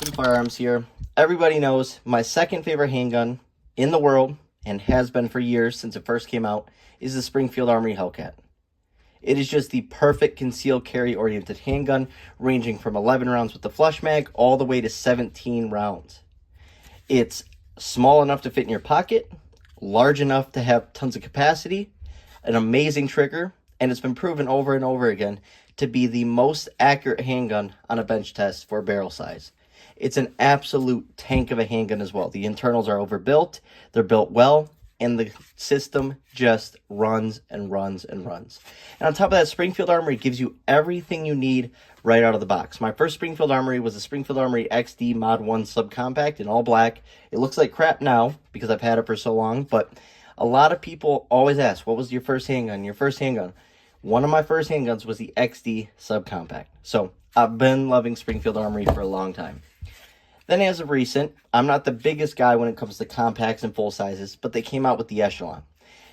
Some firearms here. Everybody knows my second favorite handgun in the world, and has been for years since it first came out, is the Springfield Armory Hellcat. It is just the perfect concealed carry oriented handgun, ranging from 11 rounds with the flush mag all the way to 17 rounds. It's small enough to fit in your pocket, large enough to have tons of capacity, an amazing trigger, and it's been proven over and over again to be the most accurate handgun on a bench test for barrel size. It's an absolute tank of a handgun as well. The internals are overbuilt, they're built well, and the system just runs and runs and runs. And on top of that, Springfield Armory gives you everything you need right out of the box. My first Springfield Armory was the Springfield Armory XD Mod 1 Subcompact in all black. It looks like crap now because I've had it for so long, but a lot of people always ask, what was your first handgun? Your first handgun? One of my first handguns was the XD Subcompact. So I've been loving Springfield Armory for a long time. Then as of recent, I'm not the biggest guy when it comes to compacts and full sizes, but they came out with the Echelon.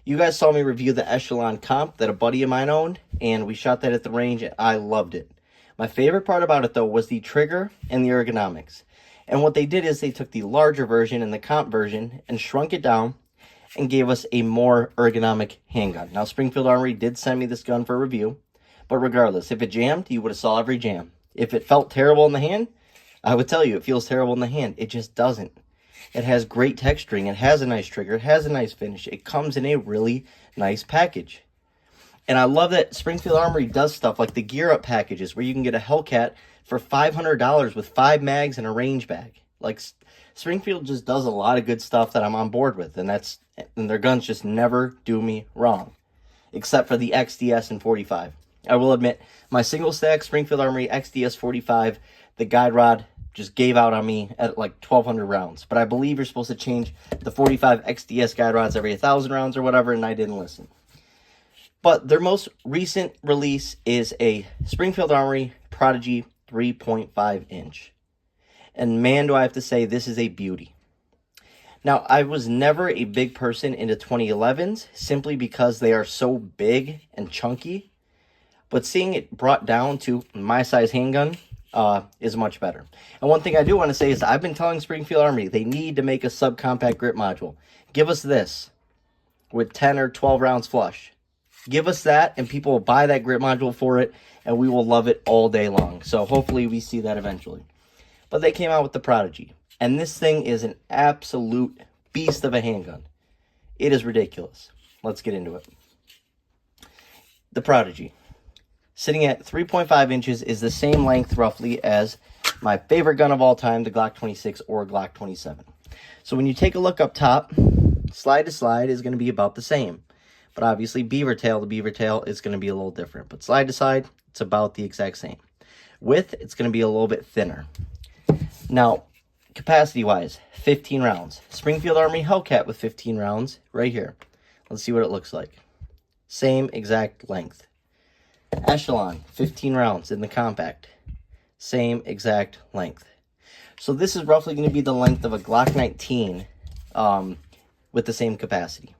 You guys saw me review the Echelon comp that a buddy of mine owned, and we shot that at the range, and I loved it. My favorite part about it, though, was the trigger and the ergonomics. And what they did is they took the larger version and the comp version and shrunk it down and gave us a more ergonomic handgun. Now, Springfield Armory did send me this gun for review, but regardless, if it jammed, you would have saw every jam. If it felt terrible in the hand, I would tell you it feels terrible in the hand. It just doesn't. It has great texturing. It has a nice trigger. It has a nice finish. It comes in a really nice package. And I love that Springfield Armory does stuff like the gear up packages where you can get a Hellcat for $500 with 5 mags and a range bag. Like, Springfield just does a lot of good stuff that I'm on board with, and their guns just never do me wrong, except for the XDS and 45. I will admit, my single stack Springfield Armory XDS 45, the guide rod just gave out on me at like 1,200 rounds. But I believe you're supposed to change the 45 XDS guide rods every 1,000 rounds or whatever, and I didn't listen. But their most recent release is a Springfield Armory Prodigy 3.5 inch. And man, do I have to say, this is a beauty. Now, I was never a big person into 2011s simply because they are so big and chunky. But seeing it brought down to my size handgun is much better. And one thing I do want to say is I've been telling Springfield Armory they need to make a subcompact grip module. Give us this with 10 or 12 rounds flush. Give us that, and people will buy that grip module for it, and we will love it all day long. So hopefully we see that eventually. But they came out with the Prodigy, and this thing is an absolute beast of a handgun. It is ridiculous. Let's get into it. The Prodigy, sitting at 3.5 inches, is the same length roughly as my favorite gun of all time, the Glock 26 or Glock 27. So when you take a look up top, slide to slide is going to be about the same. But obviously beaver tail to beaver tail is going to be a little different. But side to side, it's about the exact same. Width, it's going to be a little bit thinner. Now, capacity-wise, 15 rounds. Springfield Armory Hellcat with 15 rounds right here. Let's see what it looks like. Same exact length. Echelon, 15 rounds in the compact. Same exact length. So this is roughly going to be the length of a Glock 19 with the same capacity.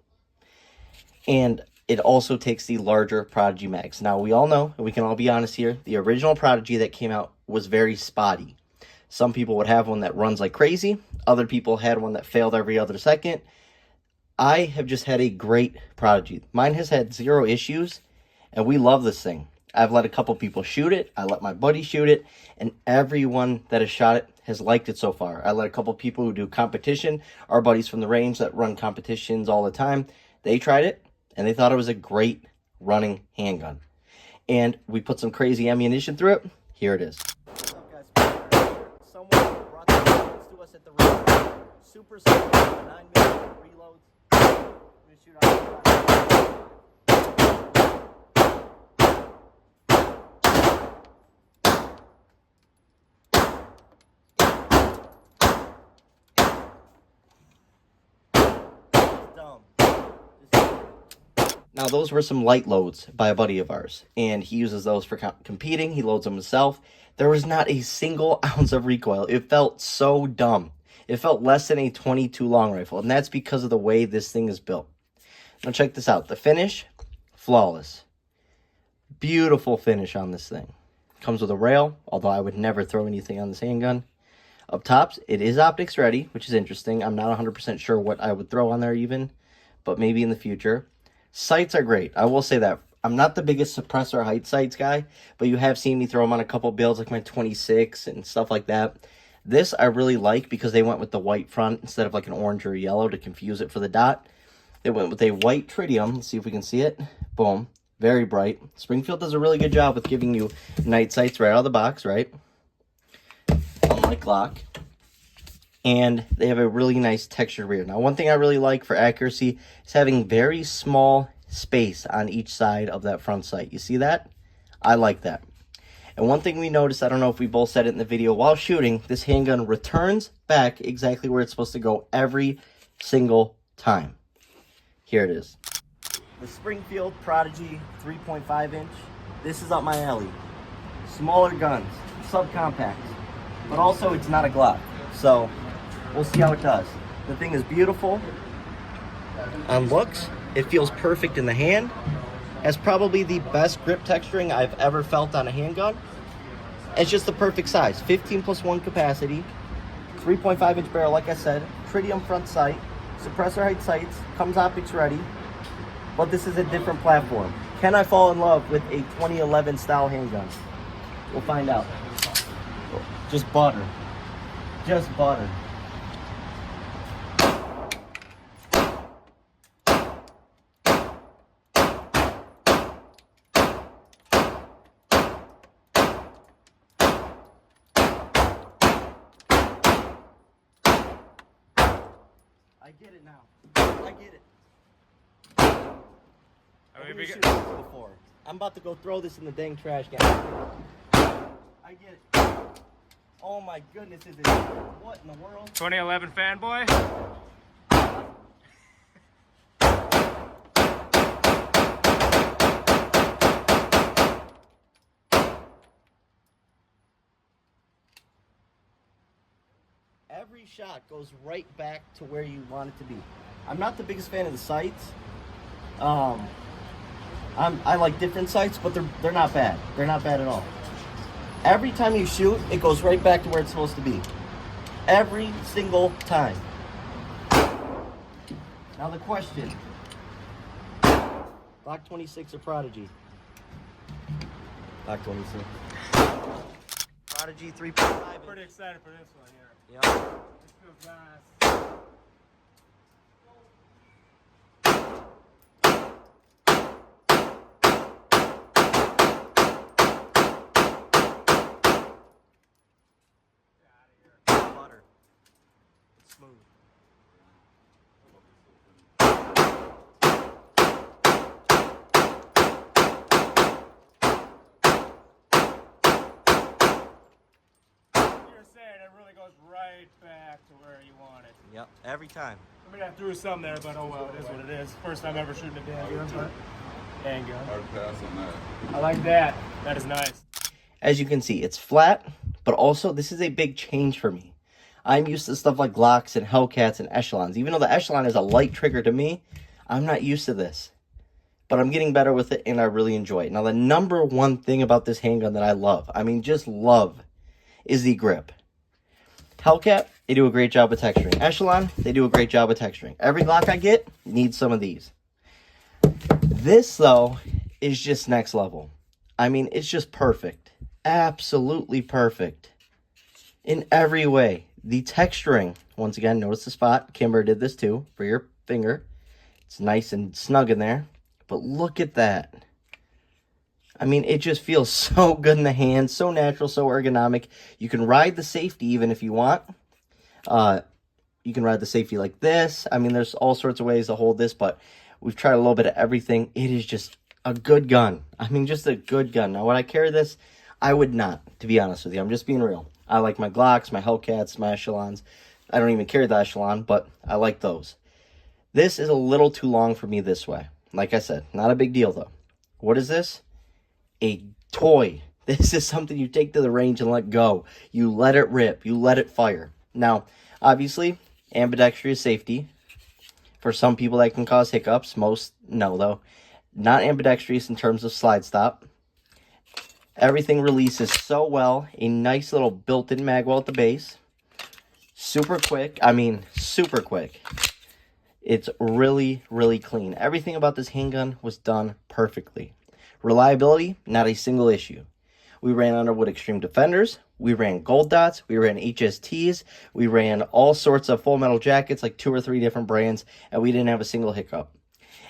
And it also takes the larger Prodigy mags. Now, we all know, and we can all be honest here, the original Prodigy that came out was very spotty. Some people would have one that runs like crazy. Other people had one that failed every other second. I have just had a great Prodigy. Mine has had 0 issues, and we love this thing. I've let a couple people shoot it. I let my buddy shoot it, and everyone that has shot it has liked it so far. I let a couple people who do competition, our buddies from the range that run competitions all the time, they tried it, and they thought it was a great running handgun. And we put some crazy ammunition through it. Here it is. What's up, guys? Someone brought the guns to us at the range. Super simple, 9mm reloads. We're gonna shoot out. Now, those were some light loads by a buddy of ours, and he uses those for competing. He loads them himself. There was not a single ounce of recoil. It felt so dumb. It felt less than a 22 long rifle, and that's because of the way this thing is built. Now, check this out. The finish, flawless. Beautiful finish on this thing. Comes with a rail, although I would never throw anything on this handgun. Up tops, it is optics ready, which is interesting. I'm not 100% sure what I would throw on there even, but maybe in the future. Sights are great. I will say that. I'm not the biggest suppressor height sights guy, but you have seen me throw them on a couple builds like my 26 and stuff like that. This I really like because they went with the white front instead of like an orange or a yellow to confuse it for the dot. They went with a white tritium. Let's see if we can see it. Boom. Very bright. Springfield does a really good job with giving you night sights right out of the box, right? Unlike Glock. And they have a really nice textured rear. Now, one thing I really like for accuracy is having very small space on each side of that front sight. You see that? I like that. And one thing we noticed, I don't know if we both said it in the video, while shooting, this handgun returns back exactly where it's supposed to go every single time. Here it is. The Springfield Prodigy 3.5 inch. This is up my alley. Smaller guns, subcompact, but also it's not a Glock. So we'll see how it does. The thing is beautiful on looks. It feels perfect in the hand. Has probably the best grip texturing I've ever felt on a handgun. It's just the perfect size. 15+1 capacity. 3.5 inch barrel, like I said. Tritium front sight. Suppressor height sights. Comes optics ready. But this is a different platform. Can I fall in love with a 2011 style handgun? We'll find out. Just butter. Just butter. I get it now. I get it. Before. I'm about to go throw this in the dang trash can. I get it. Oh my goodness, is it? What in the world? 2011 fanboy? Every shot goes right back to where you want it to be. I'm not the biggest fan of the sights. I like different sights, but they're not bad. They're not bad at all. Every time you shoot, it goes right back to where it's supposed to be. Every single time. Now the question. Glock 26 or Prodigy? Glock 26. Prodigy 3.5. Pretty excited for this one here. Yep. This feels nice. Butter. It's smooth. You're saying it really goes right back to where you want it. Yep, every time. I mean, I threw some there, but oh well, it is what it is. First time ever shooting a damn gun, but dang gun. Hard pass on that. I like that. That is nice. As you can see, it's flat, but also this is a big change for me. I'm used to stuff like Glocks and Hellcats and Echelons. Even though the Echelon is a light trigger to me, I'm not used to this. But I'm getting better with it, and I really enjoy it. Now, the number one thing about this handgun that I love, I mean, just love, is the grip. Hellcat, they do a great job of texturing. Echelon, they do a great job of texturing. Every Glock I get needs some of these. This, though, is just next level. I mean, it's just perfect. Absolutely perfect. In every way. The texturing, once again, notice the spot. Kimber did this too, for your finger. It's nice and snug in there. But look at that. I mean, it just feels so good in the hand, so natural, so ergonomic. You can ride the safety even if you want. You can ride the safety like this. I mean, there's all sorts of ways to hold this, but we've tried a little bit of everything. It is just a good gun. I mean, just a good gun. Now, would I carry this? I would not, to be honest with you. I'm just being real. I like my Glocks, my Hellcats, my Echelons. I don't even carry the Echelon, but I like those. This is a little too long for me this way. Like I said, not a big deal, though. What is this? A toy. This is something you take to the range and let go. You let it rip. You let it fire. Now, obviously, ambidextrous safety. For some people, that can cause hiccups. Most, no, though. Not ambidextrous in terms of slide stop. Everything releases so well. A nice little built-in magwell at the base. Super quick. I mean, super quick. It's really, really clean. Everything about this handgun was done perfectly. Reliability, not a single issue. We ran Underwood Extreme Defenders. We ran Gold Dots. We ran HSTs. We ran all sorts of Full Metal Jackets, like 2 or 3 different brands, and we didn't have a single hiccup.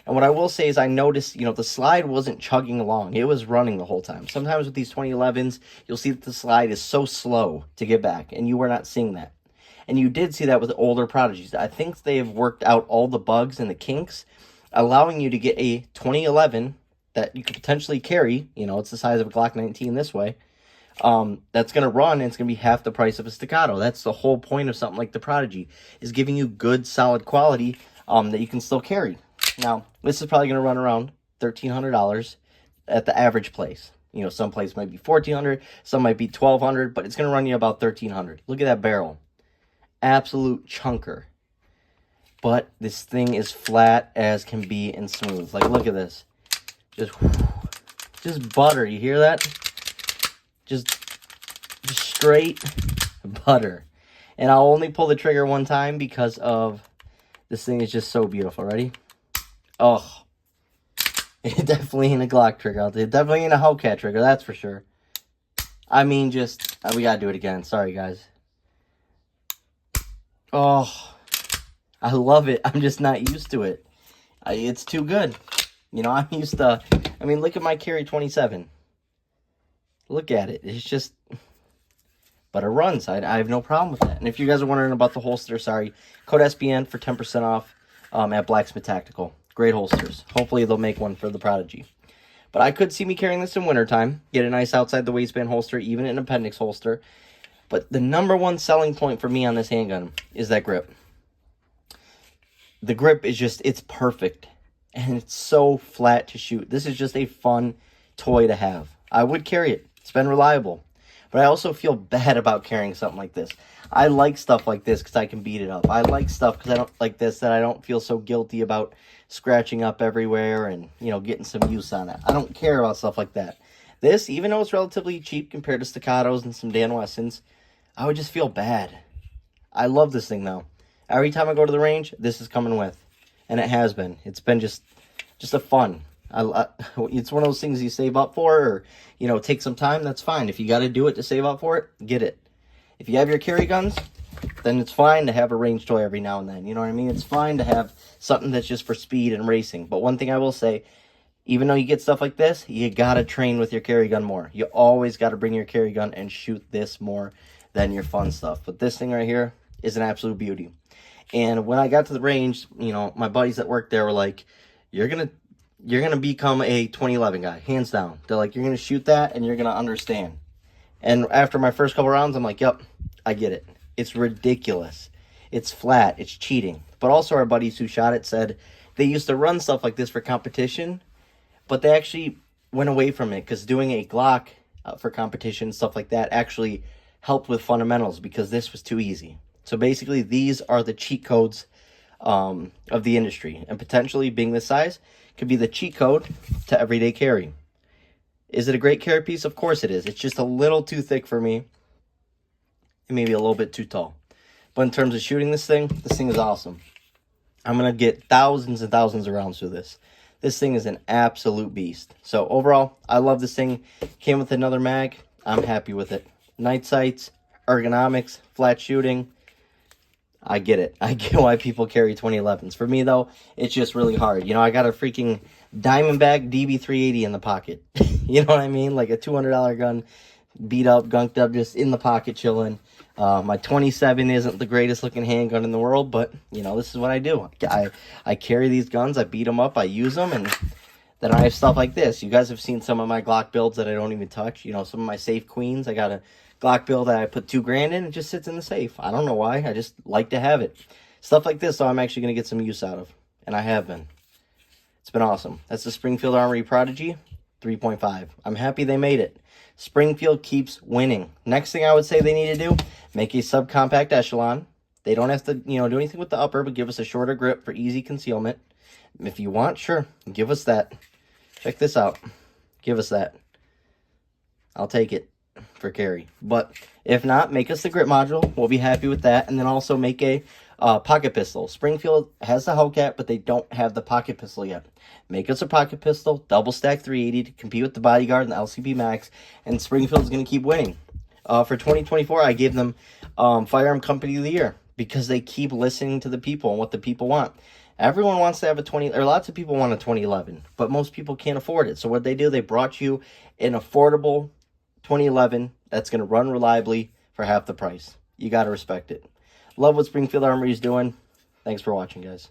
And what I will say is I noticed, the slide wasn't chugging along. It was running the whole time. Sometimes with these 2011s, you'll see that the slide is so slow to get back, and you were not seeing that. And you did see that with older Prodigies. I think they have worked out all the bugs and the kinks, allowing you to get a 2011 that you could potentially carry. It's the size of a Glock 19 this way. That's going to run, and it's going to be half the price of a Staccato. That's the whole point of something like the Prodigy, is giving you good, solid quality that you can still carry. Now, this is probably going to run around $1,300 at the average place. Some place might be $1,400, some might be $1,200, but it's going to run you about $1,300. Look at that barrel. Absolute chunker. But this thing is flat as can be and smooth. Like, look at this. Just butter. You hear that? Just straight butter. And I'll only pull the trigger one time because of this thing is just so beautiful. Ready? Oh. It definitely ain't a Glock trigger. It definitely ain't a Hellcat trigger, that's for sure. I mean, we gotta do it again. Sorry, guys. Oh, I love it. I'm just not used to it. It's too good. I'm used to, look at my Carry 27. Look at it. It's just, but it runs. I have no problem with that. And if you guys are wondering about the holster, sorry, code SBN for 10% off at Blacksmith Tactical. Great holsters. Hopefully they'll make one for the Prodigy. But I could see me carrying this in wintertime. Get a nice outside the waistband holster, even an appendix holster. But the number one selling point for me on this handgun is that grip. The grip is just, it's perfect. And it's so flat to shoot. This is just a fun toy to have. I would carry it. It's been reliable. But I also feel bad about carrying something like this. I like stuff like this because I can beat it up. I like stuff because I don't like this that I don't feel so guilty about scratching up everywhere and, getting some use on it. I don't care about stuff like that. This, even though it's relatively cheap compared to Staccatos and some Dan Wessons, I would just feel bad. I love this thing, though. Every time I go to the range, this is coming with. And it has been. It's been just a fun. It's one of those things you save up for or, take some time, that's fine. If you got to do it to save up for it, get it. If you have your carry guns, then it's fine to have a range toy every now and then. You know what I mean? It's fine to have something that's just for speed and racing. But one thing I will say, even though you get stuff like this, you got to train with your carry gun more. You always got to bring your carry gun and shoot this more than your fun stuff. But this thing right here is an absolute beauty. And when I got to the range, my buddies that worked there were like, you're gonna become a 2011 guy, hands down. They're like, you're gonna shoot that and you're gonna understand. And after my first couple rounds, I'm like, yep, I get it. It's ridiculous. It's flat. It's cheating. But also our buddies who shot it said they used to run stuff like this for competition, but they actually went away from it because doing a Glock for competition, stuff like that, actually helped with fundamentals because this was too easy. So basically, these are the cheat codes of the industry. And potentially, being this size, could be the cheat code to everyday carry. Is it a great carry piece? Of course it is. It's just a little too thick for me. And maybe a little bit too tall. But in terms of shooting this thing is awesome. I'm going to get thousands and thousands of rounds through this. This thing is an absolute beast. So overall, I love this thing. Came with another mag. I'm happy with it. Night sights, ergonomics, flat shooting. I get it. I get why people carry 2011s. For me, though, it's just really hard. I got a freaking Diamondback DB380 in the pocket. You know what I mean? Like a $200 gun, beat up, gunked up, just in the pocket chilling. My 27 isn't the greatest looking handgun in the world, but, this is what I do. I carry these guns, I beat them up, I use them, and then I have stuff like this. You guys have seen some of my Glock builds that I don't even touch. Some of my safe queens. I got a Glock build that I put $2,000 in, it just sits in the safe. I don't know why, I just like to have it. Stuff like this, so I'm actually going to get some use out of, and I have been. It's been awesome. That's the Springfield Armory Prodigy 3.5. I'm happy they made it. Springfield keeps winning. Next thing I would say they need to do, make a subcompact echelon. They don't have to, do anything with the upper, but give us a shorter grip for easy concealment. If you want, sure, give us that. Check this out. Give us that. I'll take it. for carry. But if not, make us the grip module. We'll be happy with that. And then also make a pocket pistol. Springfield has the Hellcat, but they don't have the pocket pistol yet. Make us a pocket pistol, double stack 380 to compete with the Bodyguard and the LCP Max, and Springfield's going to keep winning. For 2024, I gave them Firearm Company of the Year because they keep listening to the people and what the people want. Everyone wants to have lots of people want a 2011, but most people can't afford it. So what they do, they brought you an affordable 2011 that's going to run reliably for half the price. You got to respect it. Love what Springfield Armory is doing. Thanks for watching, guys.